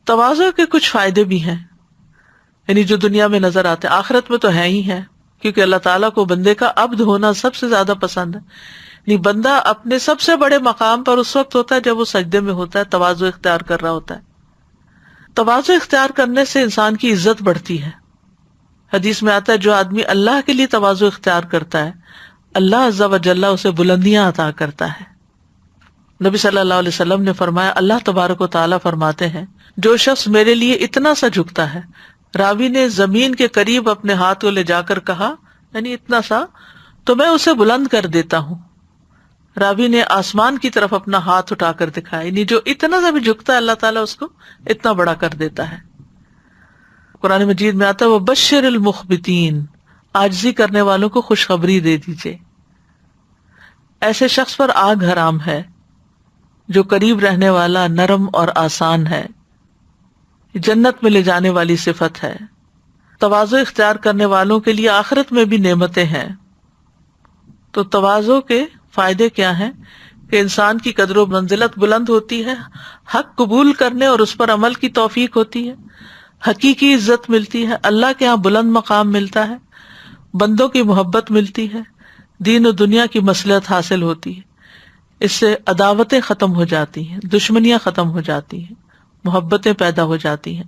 تواضع کے کچھ فائدے بھی ہیں، یعنی جو دنیا میں نظر آتے ہیں آخرت میں تو ہے ہی ہے، کیونکہ اللہ تعالیٰ کو بندے کا عبد ہونا سب سے زیادہ پسند ہے. یعنی بندہ اپنے سب سے بڑے مقام پر اس وقت ہوتا ہے جب وہ سجدے میں ہوتا ہے، تواضع اختیار کر رہا ہوتا ہے. تواضع اختیار کرنے سے انسان کی عزت بڑھتی ہے. حدیث میں آتا ہے جو آدمی اللہ کے لیے تواضع اختیار کرتا ہے اللہ عز و جل اسے بلندیاں عطا کرتا ہے. نبی صلی اللہ علیہ وسلم نے فرمایا اللہ تبارک و تعالیٰ فرماتے ہیں جو شخص میرے لیے اتنا سا جھکتا ہے، راوی نے زمین کے قریب اپنے ہاتھ کو لے جا کر کہا یعنی اتنا سا، تو میں اسے بلند کر دیتا ہوں. راوی نے آسمان کی طرف اپنا ہاتھ اٹھا کر دکھایا، یعنی جو اتنا سا بھی جھکتا ہے اللہ تعالیٰ اس کو اتنا بڑا کر دیتا ہے. قرآن مجید میں آتا ہے وبشر المخبتین، عاجزی کرنے والوں کو خوشخبری دے دیجیے. ایسے شخص پر آگ حرام ہے جو قریب رہنے والا، نرم اور آسان ہے، جنت میں لے جانے والی صفت ہے. تواضع اختیار کرنے والوں کے لیے آخرت میں بھی نعمتیں ہیں. تو تواضع کے فائدے کیا ہیں کہ انسان کی قدر و منزلت بلند ہوتی ہے، حق قبول کرنے اور اس پر عمل کی توفیق ہوتی ہے، حقیقی عزت ملتی ہے، اللہ کے ہاں بلند مقام ملتا ہے، بندوں کی محبت ملتی ہے، دین و دنیا کی مصلحت حاصل ہوتی ہے. اس سے عداوتیں ختم ہو جاتی ہیں، دشمنیاں ختم ہو جاتی ہیں، محبتیں پیدا ہو جاتی ہیں.